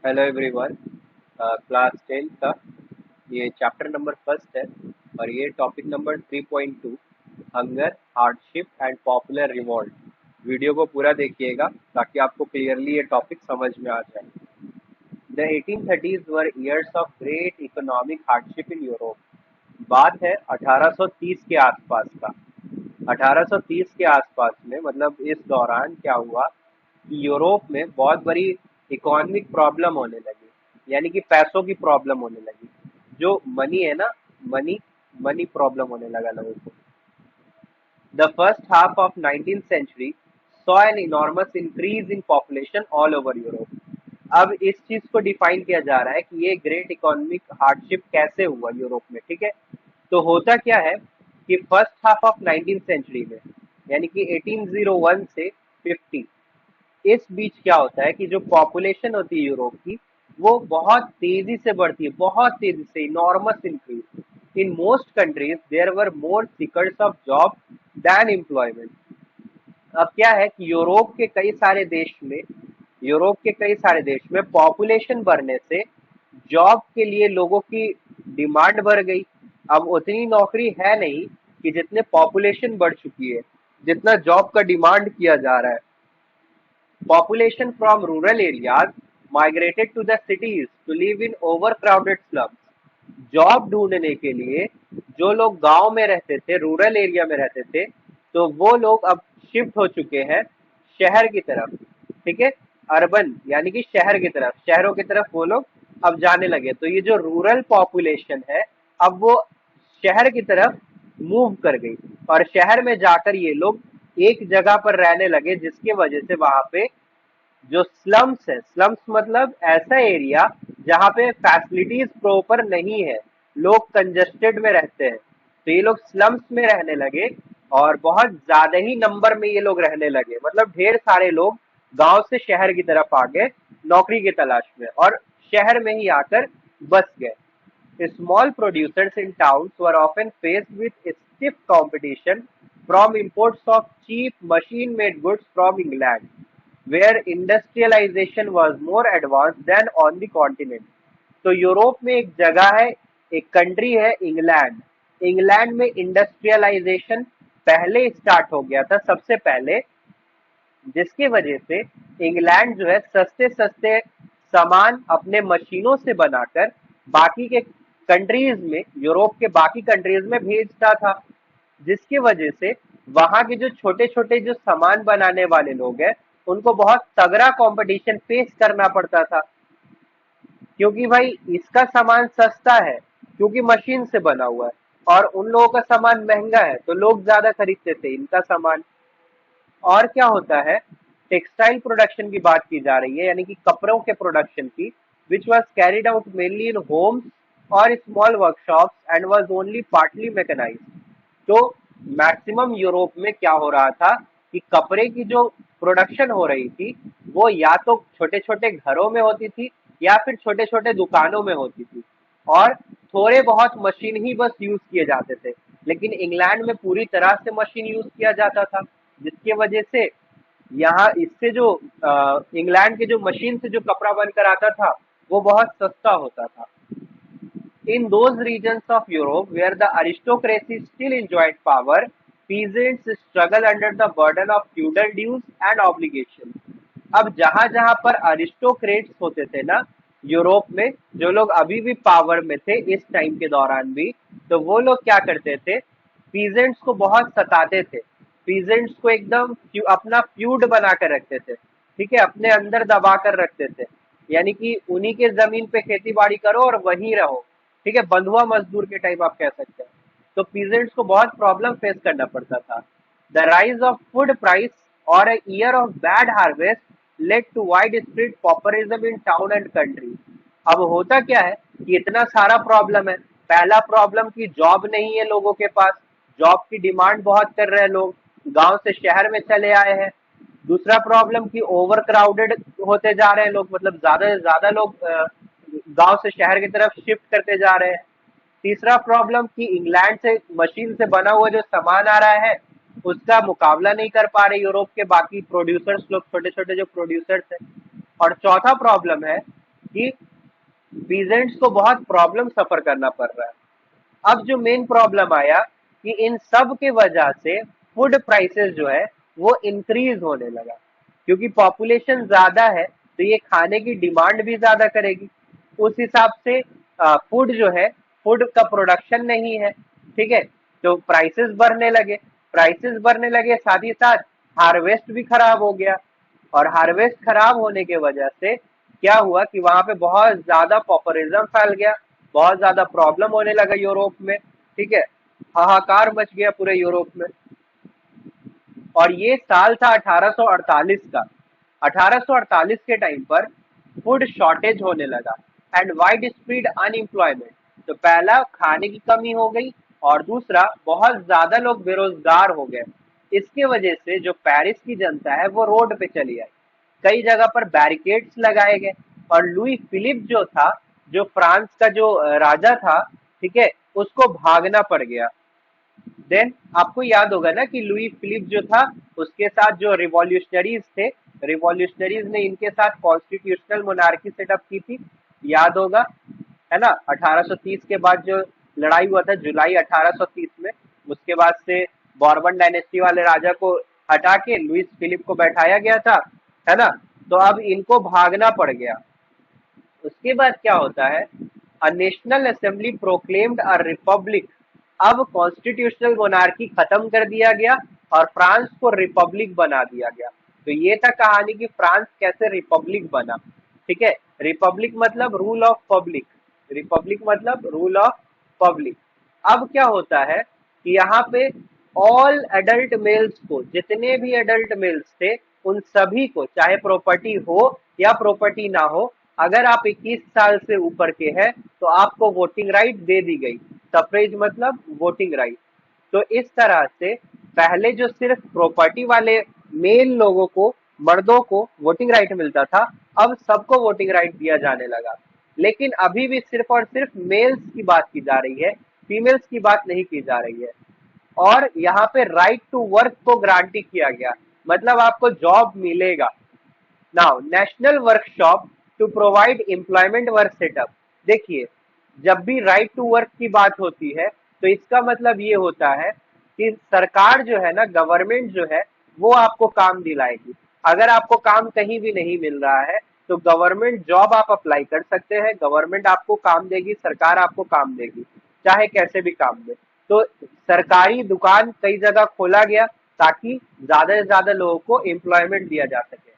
Hello everyone. Class 10 का ये chapter number first है और ये topic number 3.2 hunger hardship and popular revolt. Video को पूरा देखिएगा ताकि आपको क्लियरली ये टॉपिक समझ में आ जाए। The 1830s were years of great economic hardship in Europe. बात है 1830 के आसपास का। 1830 के आसपास में मतलब इस दौरान क्या हुआ कि यूरोप में बहुत बड़ी इकोनॉमिक प्रॉब्लम होने लगी, यानी कि पैसों की प्रॉब्लम होने लगी। जो मनी है ना, मनी मनी प्रॉब्लम होने लगा लोगों को। The first half of 19th century saw an enormous increase in population all over Europe. अब इस चीज को डिफाइन किया जा रहा है कि ये ग्रेट इकोनॉमिक हार्डशिप कैसे हुआ यूरोप में। ठीक है, तो होता क्या है कि first half of 19th century में, यानी कि 1801 से 50, इस बीच क्या होता है कि जो पॉपुलेशन होती है यूरोप की, वो बहुत तेजी से बढ़ती है, बहुत तेजी से, enormous increase. In most countries there were more seekers of job than employment. अब क्या है कि यूरोप के कई सारे देश में पॉपुलेशन बढ़ने से जॉब के लिए लोगों की डिमांड बढ़ गई। अब उतनी नौकरी है नहीं कि जितने पॉपुलेशन बढ़ चुकी है, जितना जॉब का डिमांड किया जा रहा है। Population from rural areas migrated to the cities to live in overcrowded slums. Job ढूंढने के लिए जो लोग गांव में रहते थे, रूरल एरिया में रहते थे, तो वो लोग अब शिफ्ट हो चुके हैं शहर की तरफ। ठीक है, अर्बन यानी कि शहर की तरफ, शहरों की तरफ वो लोग अब जाने लगे। तो ये जो रूरल पॉपुलेशन है, अब वो शहर की तरफ मूव कर गई और शहर में जाकर ये लोग एक जगह पर रहने लगे, जिसकी वजह से वहां पे जो स्लम्स है, स्लम्स मतलब ऐसा एरिया जहाँ पे फैसिलिटीज प्रॉपर नहीं है, लोग कंजेस्टेड में रहते हैं, तो ये लोग स्लम्स में रहने लगे और बहुत ज्यादा ही नंबर में ये लोग रहने लगे। मतलब ढेर सारे लोग गांव से शहर की तरफ आ गए नौकरी की तलाश में और शहर में ही आकर बस गए। Small producers in towns were often faced with stiff competition from imports of cheap machine-made goods from England, where industrialization was more advanced than on the continent. तो यूरोप में एक जगह है, एक कंट्री है इंग्लैंड। इंग्लैंड में industrialisation पहले start हो गया था, सबसे पहले, जिसकी वजह से इंग्लैंड जो है सस्ते सस्ते सामान अपने मशीनों से बनाकर बाकी के कंट्रीज में, यूरोप के बाकी कंट्रीज में भेजता था, जिसकी वजह से वहां के जो छोटे छोटे जो सामान बनाने वाले लोग हैं, उनको बहुत तगड़ा कंपटीशन फेस करना पड़ता था। क्योंकि भाई इसका सामान सस्ता है, क्योंकि मशीन से बना हुआ है, और उन लोगों का सामान महंगा है, तो लोग ज्यादा खरीदते थे इनका सामान। और क्या होता है, टेक्सटाइल प्रोडक्शन की बात की जा रही है, यानी कि कपड़ों के प्रोडक्शन की, which was carried out mainly in homes और small workshops and was only partly mechanised. तो मैक्सिमम यूरोप में क्या हो रहा था कि कपड़े की जो प्रोडक्शन हो रही थी, वो या तो छोटे छोटे घरों में होती थी या फिर छोटे छोटे दुकानों में होती थी, और थोड़े बहुत मशीन ही बस यूज किए जाते थे। लेकिन इंग्लैंड में पूरी तरह से मशीन यूज किया जाता था, जिसके वजह से यहाँ इससे जो इंग्लैंड के जो मशीन से जो कपड़ा बनकर आता था, वो बहुत सस्ता होता था। In those regions of Europe where the aristocracy still enjoyed power, peasants struggled under the burden of feudal dues and obligations. अब जहां जहां पर अरिस्टोक्रेट्स होते थे ना यूरोप में, जो लोग अभी भी पावर में थे इस टाइम के दौरान भी, तो वो लोग क्या करते थे, पीजेंट्स को बहुत सताते थे। पीजेंट्स को एकदम अपना फ्यूड बना कर रखते थे, ठीक है, अपने अंदर दबा कर रखते थे, यानी कि उन्हीं के जमीन पे खेती बाड़ी करो और वहीं रहो। ठीक है, बंधुआ मजदूर के टाइप आप कह सकते हैं। तो पीजेंट्स को बहुत प्रॉब्लम फेस करना पड़ता था। The rise of food price और a year of bad harvest led to widespread populism in town and country. अब होता क्या है कि इतना सारा प्रॉब्लम है। पहला प्रॉब्लम कि जॉब नहीं है लोगों के पास, जॉब की डिमांड बहुत कर रहे हैं लोग, गांव से शहर में चले आए हैं। दूसरा प्रॉब्लम कि ओवर क्राउडेड होते जा रहे हैं लोग, मतलब ज्यादा से ज्यादा लोग गांव से शहर की तरफ शिफ्ट करते जा रहे हैं। तीसरा प्रॉब्लम कि इंग्लैंड से मशीन से बना हुआ जो सामान आ रहा है, उसका मुकाबला नहीं कर पा रहे यूरोप के बाकी प्रोड्यूसर्स लोग, छोटे छोटे जो प्रोड्यूसर्स हैं। और चौथा प्रॉब्लम है कि पीजेंट्स को बहुत प्रॉब्लम सफर करना पड़ रहा है। अब जो मेन प्रॉब्लम आया कि इन सब के वजह से फूड प्राइसेस जो है वो इंक्रीज होने लगा, क्योंकि पॉपुलेशन ज्यादा है तो ये खाने की डिमांड भी ज्यादा करेगी। उस हिसाब से फूड जो है, फूड का प्रोडक्शन नहीं है, ठीक है, तो प्राइसेस बढ़ने लगे। प्राइसेस बढ़ने लगे, साथ ही साथ हार्वेस्ट भी खराब हो गया। और हार्वेस्ट खराब होने के वजह से क्या हुआ कि वहां पे बहुत ज्यादा पॉपुलिज्म फैल गया, बहुत ज्यादा प्रॉब्लम होने लगा यूरोप में, ठीक है, हाहाकार मच गया पूरे यूरोप में। और ये साल था 1848 का। 1848 के टाइम पर फूड शॉर्टेज होने लगा एंड वाइड स्प्रेड अनएम्प्लॉयमेंट। तो पहला खाने की कमी हो गई, और दूसरा बहुत ज्यादा लोग बेरोजगार हो गए। इसके वजह से जो पेरिस की जनता है वो रोड पे चली आई, कई जगह पर बैरिकेड्स लगाए गए। और लुई फिलिप जो था, जो फ्रांस का जो राजा था, ठीक है, उसको भागना पड़ गया। देन आपको याद होगा ना कि लुई फिलिप जो था, उसके साथ जो रिवॉल्यूशनरीज थे, रिवॉल्यूशनरीज ने इनके साथ कॉन्स्टिट्यूशनल मोनार्की सेटअप की थी, याद होगा, है ना। 1830 के बाद जो लड़ाई हुआ था जुलाई 1830 में, उसके बाद से बॉर्बन डायनेस्टी वाले राजा को हटा के लुइस फिलिप को बैठाया गया था, है ना। तो अब इनको भागना पड़ गया। उसके बाद क्या होता है, a national assembly proclaimed a republic. अब कॉन्स्टिट्यूशनल मोनार्की खत्म कर दिया गया और फ्रांस को रिपब्लिक बना दिया गया। तो ये था कहानी कि फ्रांस कैसे रिपब्लिक बना, ठीक है। रिपब्लिक मतलब रूल ऑफ पब्लिक, रिपब्लिक मतलब रूल ऑफ पब्लिक। अब क्या होता है कि यहाँ पे ऑल एडल्ट मेल्स को, जितने भी एडल्ट मेल्स थे, उन सभी को, चाहे प्रॉपर्टी हो या प्रॉपर्टी ना हो, अगर आप 21 साल से ऊपर के हैं तो आपको वोटिंग राइट दे दी गई। सफरेज मतलब वोटिंग राइट। तो इस तरह से पहले जो सिर्फ प्रॉपर्टी वाले मेल लोगों को, मर्दों को वोटिंग राइट मिलता था, अब सबको वोटिंग राइट दिया जाने लगा। लेकिन अभी भी सिर्फ और सिर्फ मेल्स की बात की जा रही है, फीमेल्स की बात नहीं की जा रही है। और यहाँ पे राइट टू वर्क को गारंटी किया गया, मतलब आपको जॉब मिलेगा। Now national workshop to provide employment work setup. देखिए, जब भी राइट टू वर्क की बात होती है तो इसका मतलब ये होता है कि सरकार जो है ना, गवर्नमेंट जो है, वो आपको काम दिलाएगी। अगर आपको काम कहीं भी नहीं मिल रहा है तो गवर्नमेंट जॉब आप अप्लाई कर सकते हैं, गवर्नमेंट आपको काम देगी, सरकार आपको काम देगी, चाहे कैसे भी काम दे। तो सरकारी दुकान कई जगह खोला गया ताकि ज्यादा से ज्यादा लोगों को एम्प्लॉयमेंट दिया जा सके।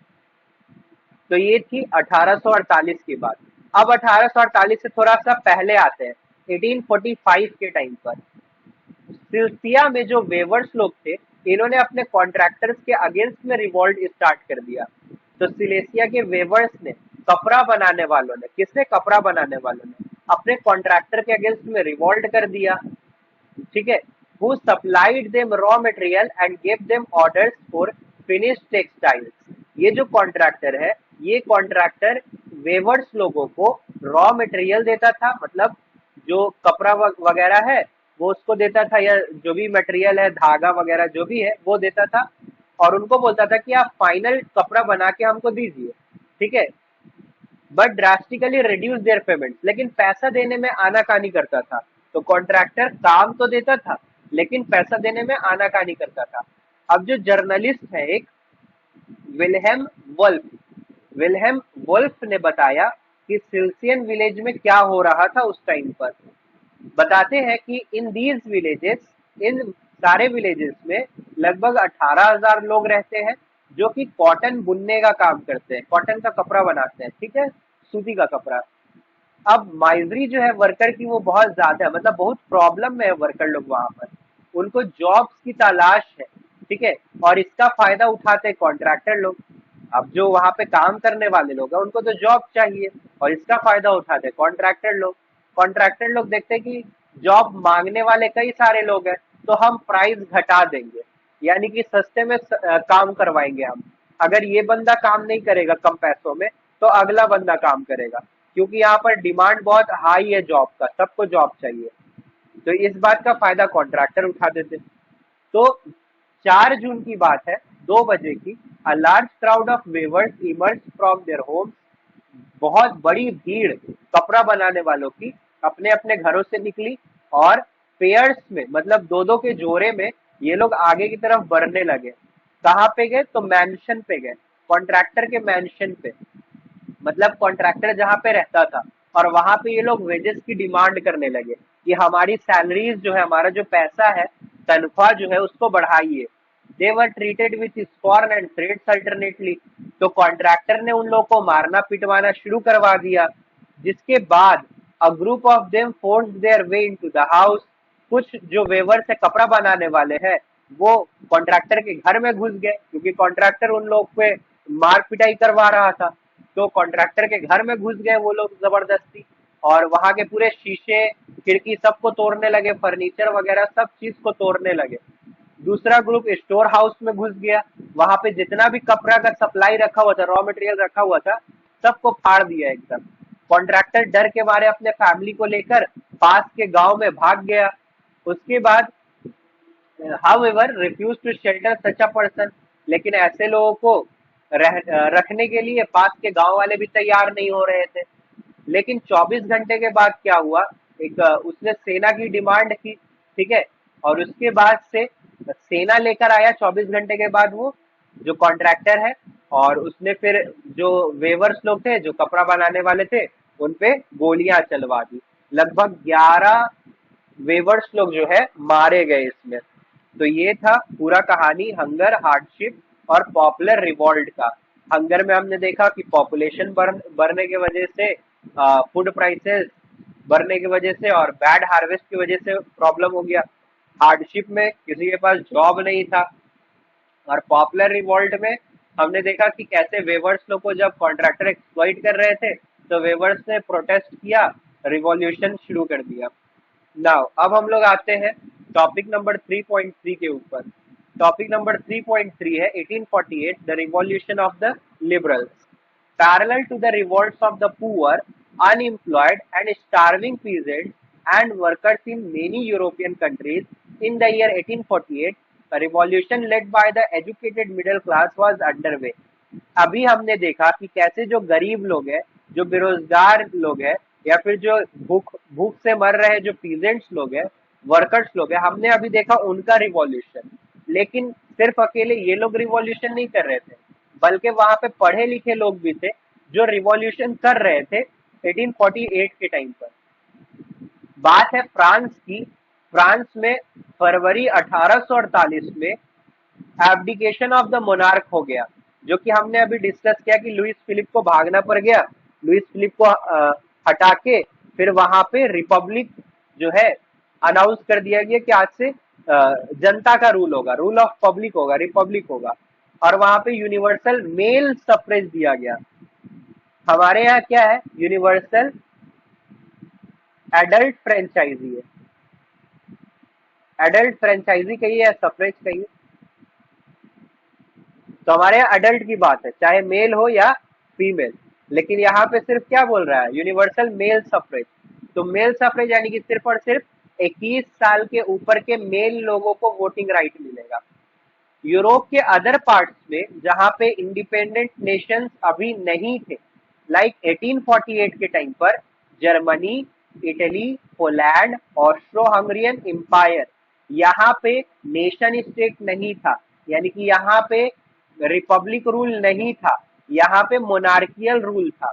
तो ये थी 1848 की बात। अब 1848 से थोड़ा सा पहले आते हैं, 1845 के टाइम पर सिल्सिया में जो वेवर्स लोग थे, इन्होंने अपने कॉन्ट्रैक्टर्स के अगेंस्ट में रिवॉल्ट स्टार्ट कर दिया। तो सिलेसिया के वेवर्स ने, कपड़ा बनाने वालों ने, किसने, कपड़ा बनाने वालों ने अपने कॉन्ट्रैक्टर के अगेंस्ट में रिवॉल्ट कर दिया, ठीक है। Who supplied them raw material and gave them orders for finished textiles. ये जो कॉन्ट्रैक्टर है, ये कॉन्ट्रैक्टर वेवर्स लोगों को रॉ मटेरियल देता था, मतलब जो कपड़ा वगैरह है वो उसको देता था, या जो भी मटेरियल है, धागा वगैरह जो भी है वो देता था, और उनको बोलता था कि आप फाइनल कपड़ा बना के हमको दीजिए, ठीक है। But drastically reduce there payment, लेकिन पैसा देने में आनाकानी करता था। तो कॉन्ट्रैक्टर काम तो देता था लेकिन पैसा देने में आनाकानी करता था। अब जो जर्नलिस्ट है एक, विल्हेम वुल्फ, विल्हेम वुल्फ ने बताया कि सिल्सियन विलेज में क्या हो रहा था उस टाइम पर। बताते हैं कि इन दीज विलेजेस, इन सारे विलेजेस में लगभग 18,000 लोग रहते हैं जो कि कॉटन बुनने का काम करते हैं, कॉटन का कपड़ा बनाते हैं, ठीक है, सूती का कपड़ा। अब माइजरी जो है वर्कर की वो बहुत ज्यादा है, मतलब बहुत प्रॉब्लम में है वर्कर लोग वहां पर, उनको जॉब्स की तलाश है, ठीक है। और इसका फायदा उठाते कॉन्ट्रैक्टर लोग। अब जो वहां पे काम करने वाले लोग हैं उनको तो जॉब चाहिए, और इसका फायदा उठाते कॉन्ट्रैक्टर लोग। कॉन्ट्रैक्टर लोग देखते हैं कि जॉब मांगने वाले कई सारे लोग हैं, तो हम प्राइस घटा देंगे, यानी कि सस्ते में काम करवाएंगे हम। अगर ये बंदा काम नहीं करेगा कम पैसों में तो अगला बंदा काम करेगा, क्योंकि यहाँ पर डिमांड बहुत हाई है जॉब का, सबको जॉब चाहिए। तो इस बात का फायदा कॉन्ट्रैक्टर उठा देते। तो 4 जून की बात है, 2 बजे की, a large crowd of weavers emerge from their homes बहुत बड़ी भीड़ कपड़ा बनाने वालों की अपने अपने घरों से निकली और पेयर्स में, मतलब दो दो के जोड़े में ये लोग आगे की तरफ बढ़ने लगे। कहाँ पे गए? तो मैंशन पे गए, कॉन्ट्रैक्टर के मैंशन पे, मतलब कॉन्ट्रैक्टर जहाँ पे रहता था। और वहां पे ये लोग वेजेस की डिमांड करने लगे कि हमारी सैलरीज जो है, हमारा जो पैसा है, तनख्वाह जो है उसको बढ़ाइए। They were treated with scorn and threats alternately. तो कॉन्ट्रैक्टर ने उन लोगों को मारना पिटवाना शुरू करवा दिया, जिसके बाद a group of them forced their way into the house. कुछ जो वेवर से कपड़ा बनाने वाले हैं वो कॉन्ट्रैक्टर के घर में घुस गए, क्योंकि कॉन्ट्रैक्टर उन लोग पे मार पिटाई करवा रहा था। तो कॉन्ट्रैक्टर के घर में घुस गए वो लोग जबरदस्ती, और वहां के पूरे शीशे खिड़की सबको तोड़ने लगे, फर्नीचर वगैरह सब चीज को तोड़ने लगे। दूसरा ग्रुप स्टोर हाउस में घुस गया, वहां पे जितना भी कपड़ा का सप्लाई रखा हुआ था, रॉ मटेरियल रखा हुआ था, सबको फाड़ दिया एकदम। कॉन्ट्रैक्टर डर के मारे अपने फैमिली को लेकर पास के गांव में भाग गया। उसके बाद however refuse to shelter such a person, लेकिन ऐसे लोगों को रखने के लिए पास के गांव वाले भी तैयार नहीं हो रहे थे। लेकिन 24 घंटे के बाद क्या हुआ, एक उसने सेना की डिमांड की, ठीक है, और उसके बाद से सेना लेकर आया 24 घंटे के बाद वो जो कॉन्ट्रैक्टर है। और उसने फिर जो वेवर्स लोग थे, जो कपड़ा बनाने वाले थे, उन पे गोलियां चलवा दी। लगभग 11 वेवर्स लोग जो है मारे गए इसमें। तो ये था पूरा कहानी हंगर, हार्डशिप और पॉपुलर रिवॉल्ट का। हंगर में हमने देखा कि पॉपुलेशन बढ़ने की वजह से, फूड प्राइसेस बढ़ने की वजह से और बैड हार्वेस्ट की वजह से प्रॉब्लम हो गया। हार्डशिप में किसी के पास जॉब नहीं था। और पॉपुलर रिवॉल्ट में हमने देखा कि कैसे वेवर्स लोग को जब कॉन्ट्रैक्टर एक्सप्लॉइट कर रहे थे तो वेवर्स ने प्रोटेस्ट किया, रिवॉल्यूशन शुरू कर दिया। नाउ अब हम लोग आते हैं टॉपिक नंबर 3.3 के ऊपर। टॉपिक नंबर 3.3 है 1848 the revolution of the liberals. Parallel to the revolts of the poor, unemployed and starving peasants and workers in many European countries in the year 1848 a revolution led by the educated middle class was underway। अभी हमने देखा कि कैसे जो गरीब लोग हैं, जो बेरोजगार लोग हैं, या फिर जो भूख भूख से मर रहे जो पीजेंट्स लोग हैं, वर्कर्स लोग हैं, हमने अभी देखा उनका रिवॉल्यूशन। लेकिन सिर्फ अकेले ये लोग रिवॉल्यूशन नहीं कर रहे थे, बल्कि वहां पे पढ़े लिखे लोग भी थे जो रिवॉल्यूशन कर रहे थे 1848 के टाइम पर। बात है फ्रांस की। फ्रांस में फरवरी 1848 में एब्डिकेशन ऑफ द मोनार्क हो गया, जो कि हमने अभी डिस्कस किया कि लुइस फिलिप को भागना पड़ गया। लुइस फिलिप को हटा के फिर वहां पे रिपब्लिक जो है अनाउंस कर दिया गया कि आज से जनता का रूल होगा, रूल ऑफ पब्लिक होगा, रिपब्लिक होगा। और वहां पे यूनिवर्सल मेल सफ्रेज दिया गया। हमारे यहाँ क्या है? यूनिवर्सल एडल्ट फ्रेंचाइजी है। एडल्ट फ्रेंचाइजी कहिए या सफरेज कहिए, तो हमारे यहाँ अडल्ट की बात है, चाहे मेल हो या फीमेल। लेकिन यहाँ पे सिर्फ क्या बोल रहा है? Universal male suffrage. तो मेल सफरेज यानी कि सिर्फ और सिर्फ 21 साल के ऊपर के मेल लोगों को वोटिंग राइट मिलेगा। यूरोप के अदर पार्ट्स में जहां पे इंडिपेंडेंट नेशंस अभी नहीं थे, लाइक 1848 के टाइम पर Germany, Italy, Poland, Austro Hungarian empire, यहाँ पे नेशन स्टेट नहीं था, यानी कि यहाँ पे रिपब्लिक रूल नहीं था, यहाँ पे मोनार्कियल रूल था।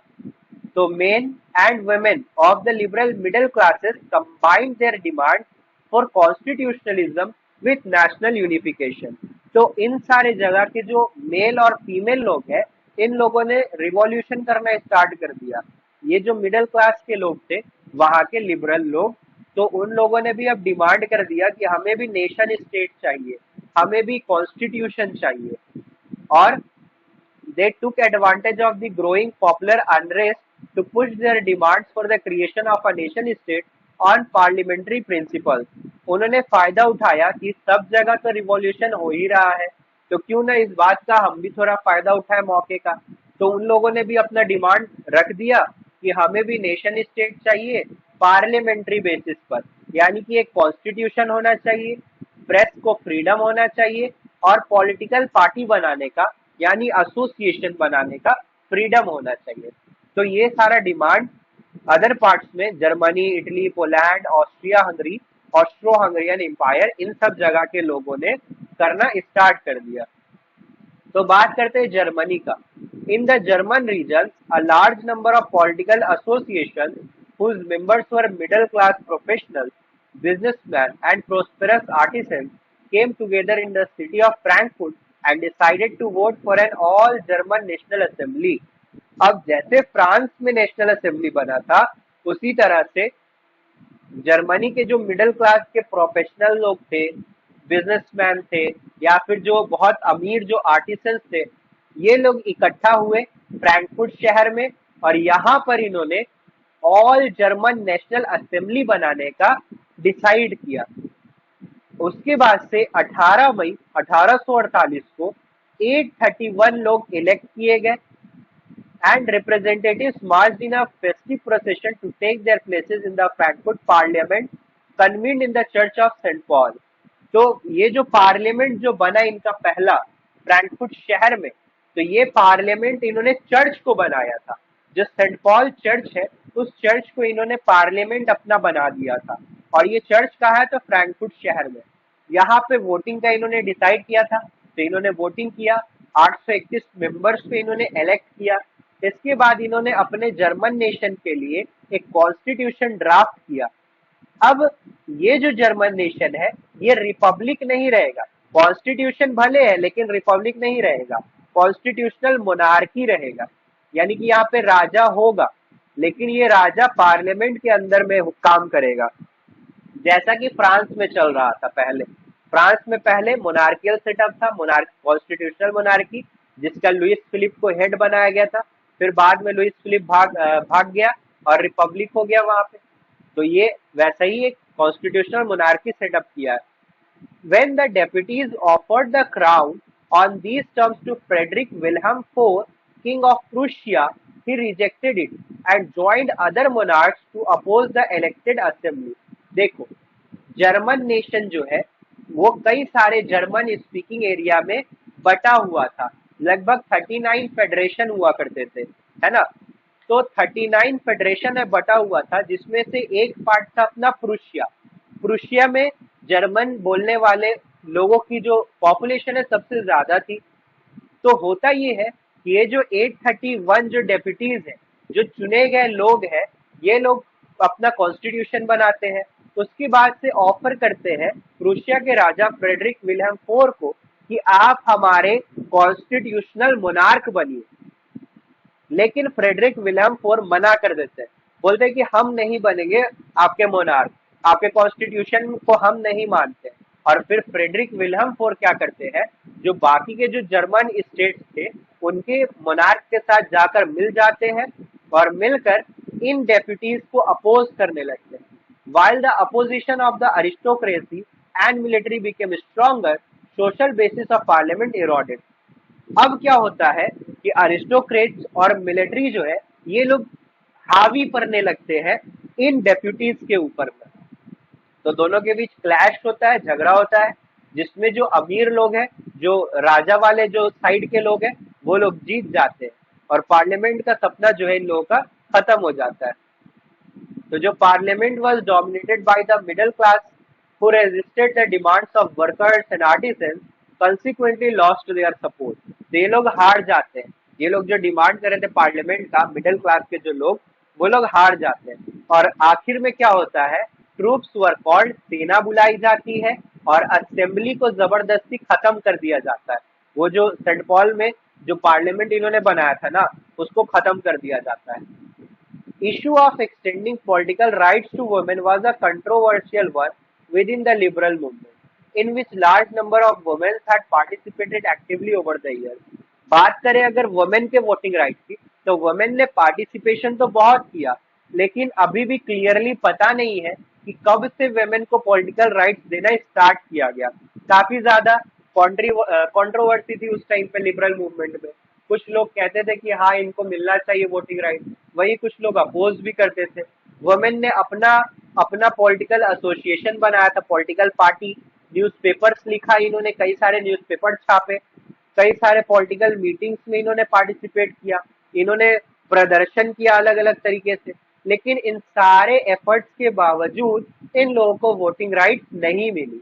तो men and women of the liberal middle classes combined their demand for constitutionalism with national unification। तो इन सारे जगह के जो मेल और फीमेल लोग हैं, इन लोगों ने रिवॉल्यूशन करना स्टार्ट कर दिया। ये जो मिडिल क्लास के लोग थे, वहां के लिबरल लोग, तो उन लोगों ने भी अब डिमांड कर दिया कि हमें भी नेशन स्टेट चाहिए, हमें भी कॉन्स्टिट्यूशन चाहिए। और they took advantage of the growing popular unrest to push their demands for the creation of a nation state on parliamentary principles। उन्होंने फायदा उठाया कि सब जगह तो रिवॉल्यूशन हो ही रहा है, तो क्यों ना इस बात का हम भी थोड़ा फायदा उठाए मौके का। तो उन लोगों ने भी अपना डिमांड रख दिया कि हमें भी नेशन स्टेट चाहिए पार्लियामेंट्री बेसिस पर, यानी कि एक कॉन्स्टिट्यूशन होना चाहिए, प्रेस को फ्रीडम होना चाहिए, और पॉलिटिकल पार्टी बनाने का यानी एसोसिएशन बनाने का फ्रीडम होना चाहिए। तो ये सारा डिमांड अदर पार्ट्स में Germany, Italy, Poland, Austria Hungary, Austro Hungarian empire, इन सब जगह के लोगों ने करना स्टार्ट कर दिया। तो बात करते हैं जर्मनी का। In the German region a large number of political association whose members were middle class professionals, businessmen and prosperous artisans came together in the city of Frankfurt and decided to vote for an all German national assembly। अब जैसे France में national assembly बना था, उसी तरह से Germany के जो मिडिल क्लास के प्रोफेशनल लोग थे, बिजनेसमैन थे, या फिर जो बहुत अमीर जो आर्टिसंस थे, ये लोग इकट्ठा हुए फ्रैंकफर्ट शहर में, और यहाँ पर इन्होंने ऑल जर्मन नेशनल असेंबली बनाने का डिसाइड किया। उसके बाद से 18 मई 1848 को 831 लोग इलेक्ट किए गए and representatives marched in a festive procession to take their places in the Frankfurt Parliament convened in the Church of St. Paul। तो ये जो पार्लियामेंट जो बना इनका पहला फ्रैंकफर्ट शहर में, तो ये पार्लियामेंट इन्होंने चर्च को बनाया था। जो सेंट पॉल चर्च है, उस चर्च को इन्होंने पार्लियामेंट अपना बना दिया था, और ये चर्च कहाँ है? तो फ्रैंकफर्ट शहर में। यहाँ पे वोटिंग का इन्होंने डिसाइड किया था, तो इन्होंने वोटिंग किया, 831 मेंबर्स को इन्होंने इलेक्ट किया। इसके बाद इन्होंने अपने जर्मन नेशन के लिए एक कॉन्स्टिट्यूशन ड्राफ्ट किया। अब ये जो जर्मन नेशन है, ये रिपब्लिक नहीं रहेगा। कॉन्स्टिट्यूशन भले है, लेकिन रिपब्लिक नहीं रहेगा, कॉन्स्टिट्यूशनल मोनार्की रहेगा। यानी कि यहाँ पे राजा होगा, लेकिन ये राजा पार्लियामेंट के अंदर में काम करेगा, जैसा कि फ्रांस में चल रहा था पहले। फ्रांस में पहले मोनार्कियल सेटअप था, कॉन्स्टिट्यूशनल मोनार्की, जिसका लुइस फिलिप को हेड बनाया गया था। फिर बाद में लुइस फिलिप भाग गया और रिपब्लिक हो गया वहां पे। तो ये वैसा ही एक कॉन्स्टिट्यूशनल मोनार्की सेटअप किया है। When the deputies offered the crown on these terms to Frederick Wilhelm IV, King of Prussia, he rejected it and joined other monarchs to oppose the elected assembly। देखो, German nation जो है वो कई सारे German speaking area में बटा हुआ था। लगभग 39 फेडरेशन हुआ करते थे, है ना? तो 39 फेडरेशन में बटा हुआ था, जिसमें से एक पार्ट था अपना प्रुशिया। प्रुशिया में जर्मन बोलने वाले लोगों की जो पॉपुलेशन है सबसे ज्यादा थी। तो होता ये है कि ये जो 831 जो डेप्यूटीज हैं, जो चुने गए लोग हैं, ये लोग अपना कॉन्स्टिट्यूशन बनाते हैं। उसके बाद से ऑफर करते हैं प्रुशिया के राजा फ्रेडरिक विलियम फोर को कि आप हमारे कॉन्स्टिट्यूशनल मोनार्क बनिए। लेकिन फ्रेडरिक विलियम फोर मना कर देते हैं, बोलते हैं कि हम नहीं बनेंगे आपके मोनार्क, आपके कॉन्स्टिट्यूशन को हम नहीं मानते। और फिर फ्रेडरिक विलियम फोर क्या करते हैं, जो बाकी के जो जर्मन स्टेट्स थे उनके मोनार्क के साथ जाकर मिल जाते हैं, और मिलकर इन डेप्यूटीज को अपोज करने लगते हैं। While the opposition of the aristocracy and military became stronger, social basis of parliament eroded। अब क्या होता है कि अरिस्टोक्रेट्स और मिलिट्री जो है, ये लोग हावी पड़ने लगते हैं इन डेप्यूटीज के ऊपर में। तो दोनों के बीच क्लैश होता है, झगड़ा होता है, जिसमें जो अमीर लोग हैं, जो राजा वाले जो साइड के लोग हैं, वो लोग जीत जाते हैं, और पार्लियामेंट का सपना जो है इन लोगों का खत्म हो जाता है। तो जो parliament was dominated by the middle class who resisted the demands of workers and artisans consequently lost their support। तो ये लोग हार जाते हैं, ये लोग जो डिमांड कर रहे थे पार्लियामेंट का, मिडिल क्लास के जो लोग, वो लोग हार जाते हैं। और आखिर में क्या होता है, ट्रूप्स वर कॉल्ड, सेना बुलाई जाती है, और असेंबली को जबरदस्ती खत्म कर दिया जाता है। वो जो सेंट पॉल में जो पार्लियामेंट इन्होंने बनाया था ना, उसको खत्म कर दिया जाता है। Issue of extending political rights to women was a controversial one within the liberal movement, in which large number of women had participated actively over the years। बात करें अगर वुमेन के वोटिंग राइट की, तो वुमेन ने participation तो बहुत किया, लेकिन अभी भी क्लियरली पता नहीं है कि कब से वुमेन को पॉलिटिकल राइट्स देना स्टार्ट किया गया। काफी ज्यादा कंट्रोवर्सी थी उस टाइम पे लिबरल मूवमेंट में। कुछ लोग कहते थे कि हाँ, इनको मिलना चाहिए वोटिंग राइट, वही कुछ लोग अपोज भी करते थे। वुमेन ने अपना अपना पॉलिटिकल एसोसिएशन बनाया था, पॉलिटिकल पार्टी, न्यूज़पेपर्स लिखा इन्होंने, कई सारे न्यूज़पेपर छापे, कई सारे पॉलिटिकल मीटिंग्स में इन्होंने पार्टिसिपेट किया। इन्होंने प्रदर्शन किया अलग अलग तरीके से, लेकिन इन सारे एफर्ट्स के बावजूद इन लोगों को वोटिंग राइट नहीं मिली।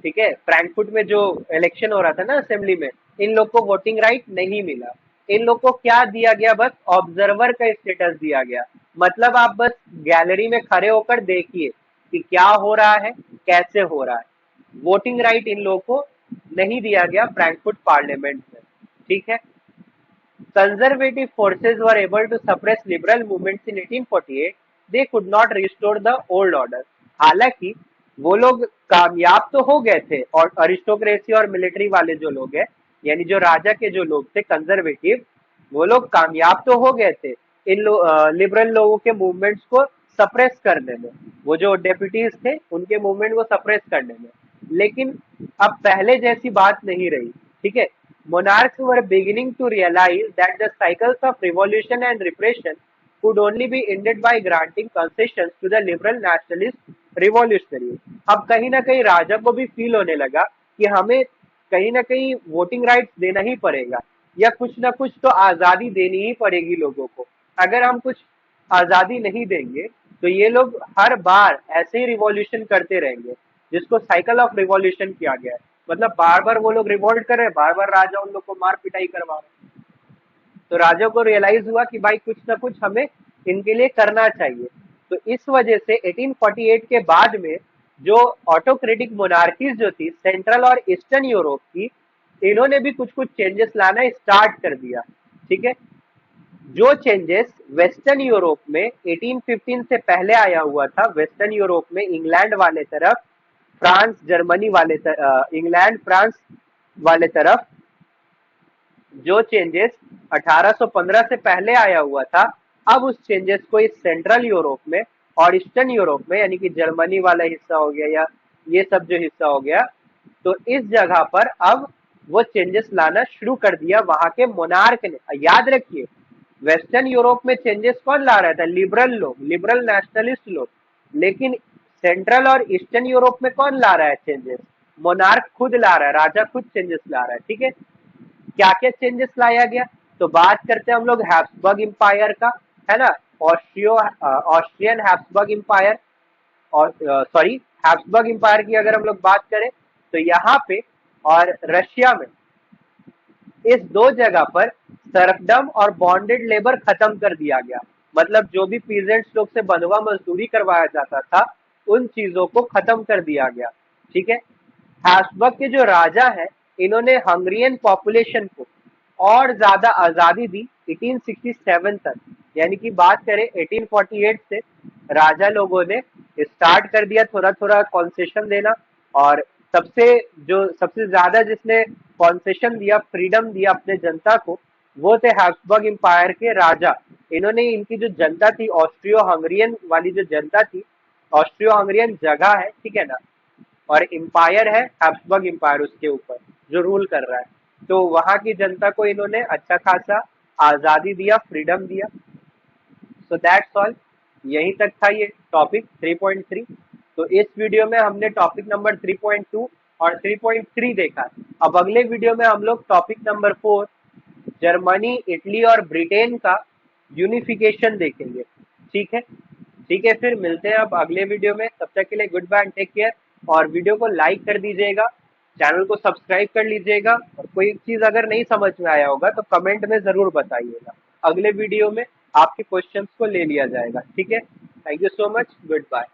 ठीक है, फ्रैंकफर्ट में जो इलेक्शन हो रहा था ना असेंबली में, इन लोग को वोटिंग राइट नहीं मिला। इन लोग को क्या दिया गया, बस ऑब्जर्वर का स्टेटस दिया गया। मतलब आप बस गैलरी में खड़े होकर देखिए कि क्या हो रहा है, कैसे हो रहा है। वोटिंग राइट इन लोगों को नहीं दिया गया फ्रैंकफर्ट पार्लियामेंट में। ठीक है, conservative forces were able to suppress liberal movements in 1848, they could not restore the old order। हालांकि वो लोग कामयाब तो हो गए थे, और अरिस्टोक्रेसी और मिलिट्री वाले जो लोग हैं, यानी जो राजा के जो लोग थे कंजर्वेटिव, वो लोग कामयाब तो हो गए थे इन लिबरल लोगों के मूवमेंट्स को सप्रेस करने में। वो जो डेप्यूटीज थे उनके मूवमेंट को सप्रेस करने में, लेकिन अब पहले जैसी बात नहीं रही। ठीक है, monarchs were beginning to realize that the cycles of revolution and repression could only be ended by granting concessions to the liberal nationalist revolutionaries। अब कहीं ना कहीं राजा को भी फील होने लगा कि हमें कहीं ना कहीं वोटिंग राइट्स देना ही पड़ेगा, या कुछ ना कुछ तो आजादी देनी ही पड़ेगी लोगों को। अगर हम कुछ आजादी नहीं देंगे तो ये लोग हर बार ऐसे ही रिवॉल्यूशन करते रहेंगे, जिसको साइकिल ऑफ रिवॉल्यूशन किया गया है। मतलब बार बार वो लोग रिवोल्ट कर रहे हैं, बार बार राजा उन लोग को मार पिटाई करवा रहे हैं। तो राजा को रियलाइज हुआ कि भाई कुछ ना कुछ हमें इनके लिए करना चाहिए। तो इस वजह से 1848 के बाद में जो ऑटोक्रेटिक मोनार्कीज जो थी सेंट्रल और ईस्टर्न यूरोप की, इन्होंने भी कुछ कुछ चेंजेस लाना स्टार्ट कर दिया। ठीक है, जो चेंजेस वेस्टर्न यूरोप में 1815 से पहले आया हुआ था, वेस्टर्न यूरोप में इंग्लैंड वाले तरफ, फ्रांस जर्मनी वाले इंग्लैंड फ्रांस वाले तरफ जो चेंजेस 1815 से पहले आया हुआ था, अब उस चेंजेस को इस सेंट्रल यूरोप में और ईस्टर्न यूरोप में, यानी कि जर्मनी वाला हिस्सा हो गया या ये सब जो हिस्सा हो गया, तो इस जगह पर अब वो चेंजेस लाना शुरू कर दिया वहां के मोनार्क ने। याद रखिए, वेस्टर्न यूरोप में चेंजेस कौन ला रहा था, लिबरल लोग, लिबरल नेशनलिस्ट लोग, लेकिन सेंट्रल और ईस्टर्न यूरोप में कौन ला रहा है चेंजेस, मोनार्क खुद ला रहा है, राजा खुद चेंजेस ला रहा है। ठीक है, क्या क्या चेंजेस लाया गया, तो बात करते हैं हम लोग हैब्सबर्ग इंपायर का, है ना, ऑस्ट्रियन हैब्सबर्ग इंपायर, और सॉरी हैब्सबर्ग इंपायर की अगर हम लोग बात करें तो यहाँ पे और रशिया में, इस दो जगह पर सर्फडम और बॉन्डेड लेबर खत्म कर दिया गया। मतलब जो भी पीजेंट्स लोग से बंधुआ मजदूरी करवाया जाता था, उन चीजों को खत्म कर दिया गया। ठीक है, हैब्सबर्ग के जो राजा है, इन्होंने हंगरियन पॉपुलेशन को और ज्यादा आजादी दी 1867 तक। यानी कि बात करें 1848 से राजा लोगों ने स्टार्ट कर दिया थोड़ा थोड़ा कॉन्सेशन देना, और सबसे जो सबसे ज्यादा जिसने कॉन्सेशन दिया, फ्रीडम दिया अपने जनता को, वो थे हैब्सबर्ग इंपायर के राजा। इन्होंने इनकी जो जनता थी, ऑस्ट्रियो हंगरियन वाली जो जनता थी, ऑस्ट्रियो हंगरियन जगह है, ठीक है ना, और एम्पायर है हैब्सबर्ग एम्पायर उसके ऊपर जो रूल कर रहा है, तो वहां की जनता को इन्होंने अच्छा खासा आजादी दिया, फ्रीडम दिया। सो दैट्स ऑल, यहीं तक था ये टॉपिक 3.3। तो इस वीडियो में हमने टॉपिक नंबर 3.2 और 3.3 देखा। अब अगले वीडियो में हम लोग टॉपिक नंबर 4, जर्मनी, इटली और ब्रिटेन का यूनिफिकेशन देखेंगे। ठीक है, ठीक है, फिर मिलते हैं अब अगले वीडियो में। तब तक के लिए goodbye and take care, और वीडियो को लाइक कर दीजिएगा, चैनल को सब्सक्राइब कर लीजिएगा, और कोई चीज अगर नहीं समझ में आया होगा तो कमेंट में जरूर बताइएगा। अगले वीडियो में आपके क्वेश्चंस को ले लिया जाएगा। ठीक है, thank you so much, good bye.